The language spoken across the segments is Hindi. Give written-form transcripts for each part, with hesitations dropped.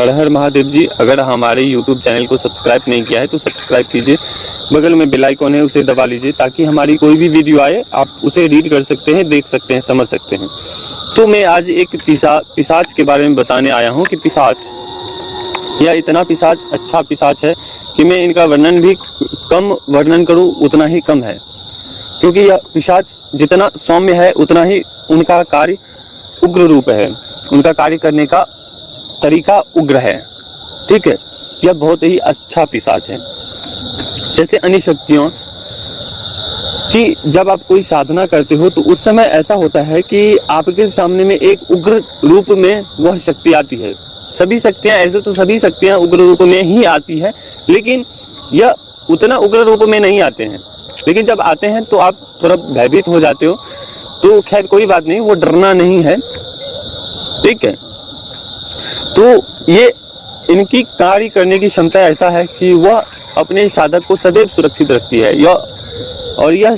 हर हर महादेव जी। अगर हमारे YouTube चैनल को सब्सक्राइब नहीं किया है तो सब्सक्राइब कीजिए, बगल में बेल आइकॉन है उसे दबा लीजिए ताकि हमारी कोई भी वीडियो आए आप उसे रीड कर सकते हैं, देख सकते हैं, समझ सकते हैं। तो मैं आज एक पिशाच के बारे में बताने आया हूँ कि पिशाच, यह इतना पिशाच अच्छा पिशाच है कि मैं इनका वर्णन भी कम वर्णन करूँ उतना ही कम है, क्योंकि यह पिशाच जितना सौम्य है उतना ही उनका कार्य उग्र रूप है, उनका कार्य करने का तरीका उग्र है। ठीक है, यह बहुत ही अच्छा पिशाच है। जैसे अन्य शक्तियों कि जब आप कोई साधना करते हो तो उस समय ऐसा होता है कि आपके सामने में एक उग्र रूप में वह शक्ति आती है। सभी शक्तियां, ऐसे तो सभी शक्तियां उग्र रूप में ही आती है, लेकिन यह उतना उग्र रूप में नहीं आते हैं। लेकिन जब आते हैं तो आप थोड़ा भयभीत हो जाते हो, तो खैर कोई बात नहीं, वो डरना नहीं है। ठीक है, तो ये इनकी कार्य करने की क्षमता ऐसा है कि वह अपने साधक को सदैव सुरक्षित रखती है। यह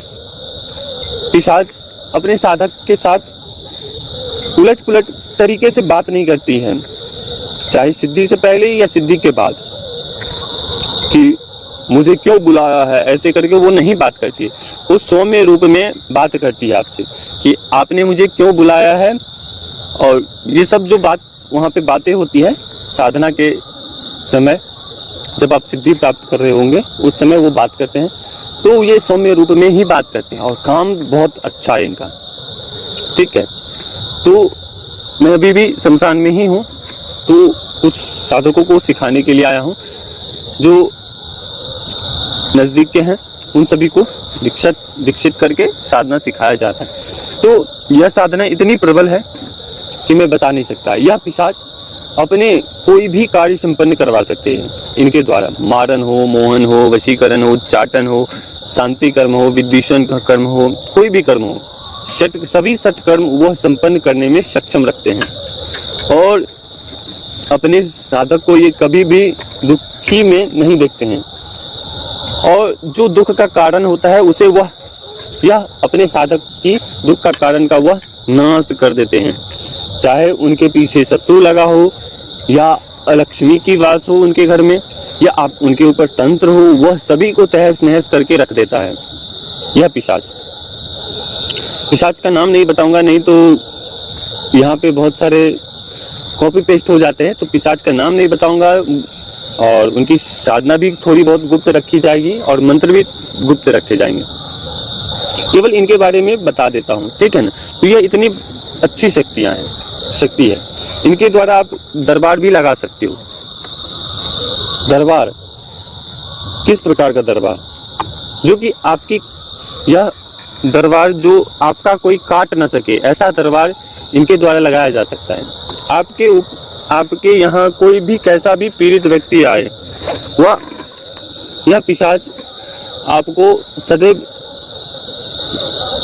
पिशाच अपने साधक के साथ उलट पुलट तरीके से बात नहीं करती है, चाहे सिद्धि से पहले या सिद्धि के बाद, कि मुझे क्यों बुलाया है, ऐसे करके वो नहीं बात करती है। वो सौम्य रूप में बात करती है आपसे कि आपने मुझे क्यों बुलाया है। और ये सब जो बात वहाँ पे बातें होती है साधना के समय, जब आप सिद्धि प्राप्त कर रहे होंगे उस समय वो बात करते हैं, तो ये सौम्य रूप में ही बात करते हैं और काम बहुत अच्छा है इनका। ठीक है, तो मैं अभी भी शमशान में ही हूँ, तो कुछ साधकों को सिखाने के लिए आया हूँ जो नजदीक के हैं, उन सभी को दीक्षित करके साधना सिखाया जाता है। तो यह साधना इतनी प्रबल है कि मैं बता नहीं सकता। यह पिशाच अपने कोई भी कार्य संपन्न करवा सकते हैं इनके द्वारा, मारन हो, मोहन हो, वशीकरण हो, चाटन हो, शांति कर्म हो, विद्वेषण कर्म हो, कोई भी कर्म हो, सभी सत्कर्म वह संपन्न करने में सक्षम रखते हैं। और अपने साधक को ये कभी भी दुखी में नहीं देखते हैं, और जो दुख का कारण होता है उसे यह अपने साधक की दुख का कारण का वह नाश कर देते हैं। चाहे उनके पीछे शत्रु लगा हो, या अलक्ष्मी की वास हो उनके घर में, या आप उनके ऊपर तंत्र हो, वह सभी को तहस नहस करके रख देता है यह पिशाच। पिशाच का नाम नहीं बताऊंगा, नहीं तो यहाँ पे बहुत सारे कॉपी पेस्ट हो जाते हैं, तो पिशाच का नाम नहीं बताऊंगा। और उनकी साधना भी थोड़ी बहुत गुप्त रखी जाएगी और मंत्र भी गुप्त रखे जाएंगे, केवल इनके बारे में बता देता हूँ। ठीक है ना, तो यह इतनी अच्छी शक्ति है। इनके द्वारा आप दरबार भी लगा सकते हो। दरबार किस प्रकार का दरबार, जो कि आपकी यह दरबार जो आपका कोई काट न सके, ऐसा दरबार इनके द्वारा लगाया जा सकता है। आपके यहाँ कोई भी कैसा भी पीड़ित व्यक्ति आए, यह पिशाच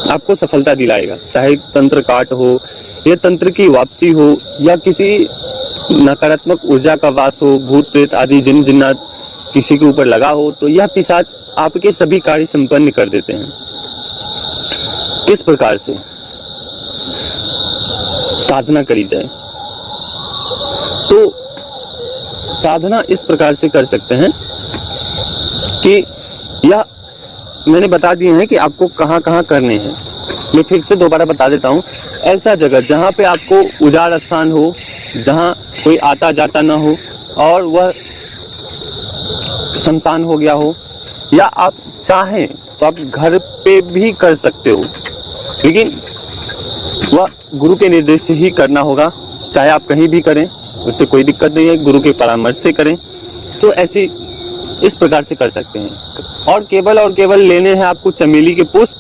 आपको सफलता दिलाएगा। चाहे तंत्र काट हो, या तंत्र की वापसी हो, या किसी नकारात्मक ऊर्जा का वास हो, भूत प्रेत आदि जिन जिन्नात किसी के ऊपर लगा हो, तो यह पिशाच आपके सभी कार्य संपन्न कर देते हैं। किस प्रकार से साधना करी जाए, तो साधना इस प्रकार से कर सकते हैं कि यह मैंने बता दिए हैं कि आपको कहाँ कहाँ करने हैं। मैं फिर से दोबारा बता देता हूँ। ऐसा जगह जहाँ पे आपको उजाड़ स्थान हो, जहाँ कोई आता जाता ना हो, और वह शमशान हो गया हो, या आप चाहें तो आप घर पे भी कर सकते हो, लेकिन वह गुरु के निर्देश से ही करना होगा। चाहे आप कहीं भी करें, उससे कोई दिक्कत नहीं है, गुरु के परामर्श से करें। तो ऐसे इस प्रकार से कर सकते हैं। और केवल लेने हैं आपको चमेली के पुष्प,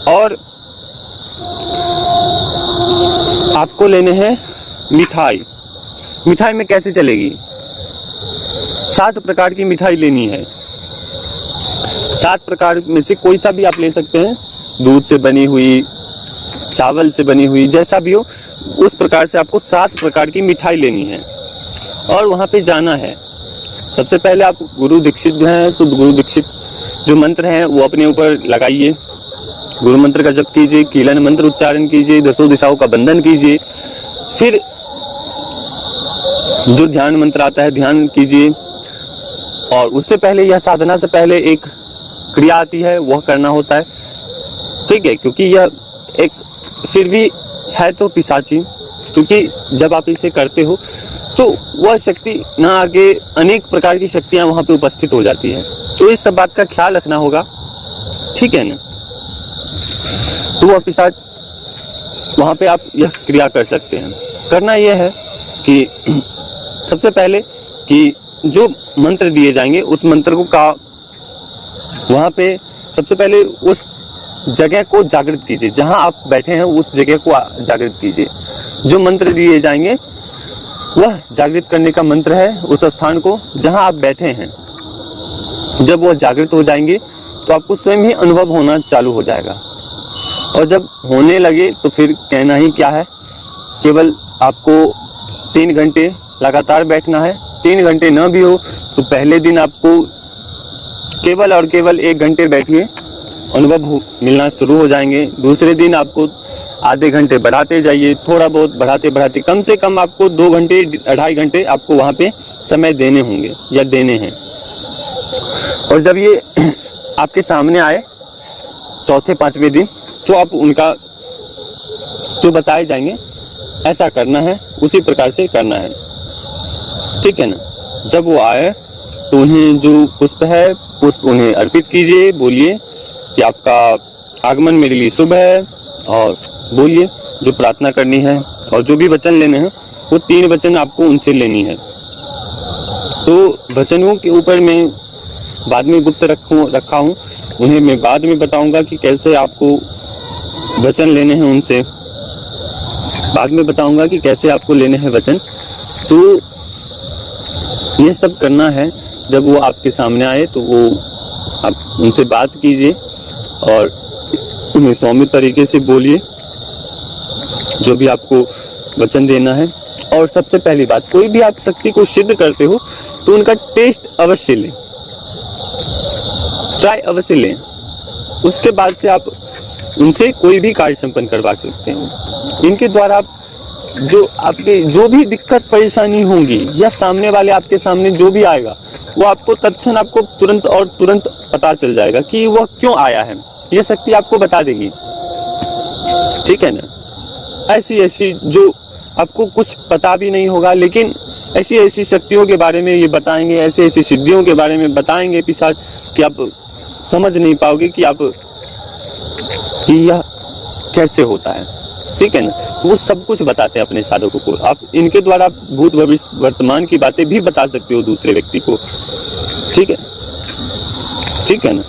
और आपको लेने हैं मिठाई। मिठाई में कैसे चलेगी, 7 प्रकार की मिठाई लेनी है। 7 प्रकार में से कोई सा भी आप ले सकते हैं, दूध से बनी हुई, चावल से बनी हुई, जैसा भी हो उस प्रकार से आपको 7 प्रकार की मिठाई लेनी है और वहां पे जाना है। सबसे पहले आप गुरु दीक्षित जो हैं, तो गुरु दीक्षित जो मंत्र हैं वो अपने ऊपर लगाइए, गुरु मंत्र का जप कीजिए, कीलन मंत्र उच्चारण कीजिए, 10 दिशाओं का बंधन कीजिए। फिर जो ध्यान मंत्र आता है ध्यान कीजिए, और उससे पहले यह साधना से पहले एक क्रिया आती है, वह करना होता है। ठीक है, क्योंकि यह एक फिर भी है तो पिशाची, क्योंकि जब आप इसे करते हो तो वह शक्ति ना आगे अनेक प्रकार की शक्तियां वहां पे उपस्थित हो जाती है, तो इस सब बात का ख्याल रखना होगा। ठीक है ना, तो वह पिशाच वहां पे आप यह क्रिया कर सकते हैं। करना यह है कि सबसे पहले कि जो मंत्र दिए जाएंगे उस मंत्र को वहां पे सबसे पहले उस जगह को जागृत कीजिए, जहां आप बैठे हैं उस जगह को जागृत कीजिए। जो मंत्र दिए जाएंगे वह जागृत करने का मंत्र है उस स्थान को जहां आप बैठे हैं। जब वह जागृत हो जाएंगे तो आपको स्वयं ही अनुभव होना चालू हो जाएगा, और जब होने लगे तो फिर कहना ही क्या है, केवल आपको 3 घंटे लगातार बैठना है। 3 घंटे न भी हो तो पहले दिन आपको केवल और केवल 1 घंटे बैठिए, अनुभव मिलना शुरू हो जाएंगे। दूसरे दिन आपको आधे घंटे बढ़ाते जाइए, थोड़ा बहुत बढ़ाते बढ़ाते कम से कम आपको 2 घंटे 2.5 घंटे आपको वहां पे समय देने होंगे या देने हैं। और जब ये आपके सामने आए चौथे 5वें दिन, तो आप उनका जो बताए जाएंगे ऐसा करना है, उसी प्रकार से करना है। ठीक है ना, जब वो आए तो उन्हें जो पुष्प है पुष्प उन्हें अर्पित कीजिए, बोलिए कि आपका आगमन मेरे लिए शुभ है, और बोलिए जो प्रार्थना करनी है, और जो भी वचन लेने हैं वो 3 वचन आपको उनसे लेनी है। तो वचनों के ऊपर मैं बाद में गुप्त रखा हूँ, उन्हें मैं बाद में बताऊंगा कि कैसे आपको वचन लेने हैं उनसे, बाद में बताऊंगा कि कैसे आपको लेने हैं वचन। तो ये सब करना है। जब वो आपके सामने आए तो वो आप उनसे बात कीजिए और उन्हें सौम्य तरीके से बोलिए जो भी आपको वचन देना है। और सबसे पहली बात, कोई भी आप शक्ति को सिद्ध करते हो तो उनका टेस्ट अवश्य लें, ट्राई अवश्य लें। उसके बाद से आप उनसे कोई भी कार्य संपन्न करवा सकते हैं। इनके द्वारा आप जो आपके जो भी दिक्कत परेशानी होंगी या सामने वाले आपके सामने जो भी आएगा वो आपको तत्क्षण आपको तुरंत पता चल जाएगा कि वह क्यों आया है। यह शक्ति आपको बता देगी। ठीक है ना, ऐसी जो आपको कुछ पता भी नहीं होगा, लेकिन ऐसी शक्तियों के बारे में ये बताएंगे, ऐसी सिद्धियों के बारे में बताएंगे पिशाच कि आप समझ नहीं पाओगे कि यह कैसे होता है। ठीक है ना, वो सब कुछ बताते हैं अपने साधकों को। आप इनके द्वारा भूत भविष्य वर्तमान की बातें भी बता सकते हो दूसरे व्यक्ति को। ठीक है ना,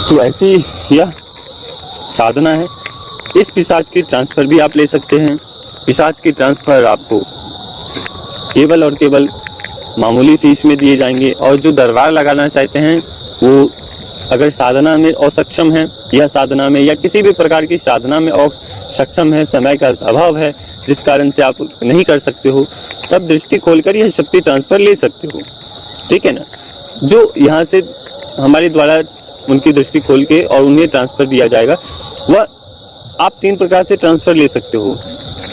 तो ऐसी यह साधना है। इस पिशाच की ट्रांसफर भी आप ले सकते हैं। पिशाच की ट्रांसफर आपको केवल और केवल मामूली फीस में दिए जाएंगे, और जो दरबार लगाना चाहते हैं वो अगर साधना में असक्षम है या साधना में या किसी भी प्रकार की साधना में असक्षम है, समय का अभाव है जिस कारण से आप नहीं कर सकते हो, तब दृष्टि खोलकर यह शक्ति ट्रांसफर ले सकते हो। ठीक है ना, जो यहाँ से हमारे द्वारा उनकी दृष्टि खोल के और उन्हें ट्रांसफर दिया जाएगा, वह आप 3 प्रकार से ट्रांसफर ले सकते हो।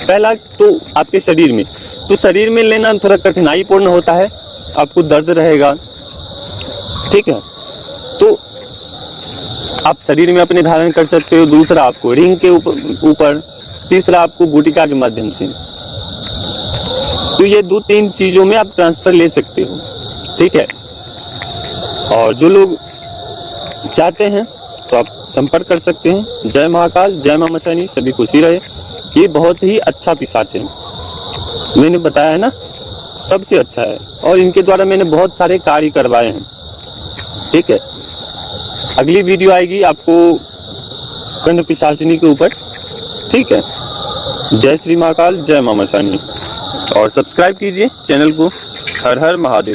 पहला तो आपके शरीर में, तो शरीर में लेना थोड़ा कठिनाई पूर्ण होता है, आपको दर्द रहेगा। ठीक है, तो आप शरीर में अपने धारण कर सकते हो। दूसरा आपको रिंग के ऊपर, तीसरा आपको गुटिका के माध्यम से। तो ये 2-3 चीजों में आप ट्रांसफर ले सकते हो। ठीक है, और जो लोग चाहते हैं तो आप संपर्क कर सकते हैं। जय महाकाल, जय मां मशानी, सभी खुशी रहे। ये बहुत ही अच्छा पिशाच है, मैंने बताया है ना, सबसे अच्छा है, और इनके द्वारा मैंने बहुत सारे कार्य करवाए हैं। ठीक है, अगली वीडियो आएगी आपको कर्ण पिशाचिनी के ऊपर। ठीक है, जय श्री महाकाल, जय मां मशानी, और सब्सक्राइब कीजिए चैनल को। हर हर महादेव।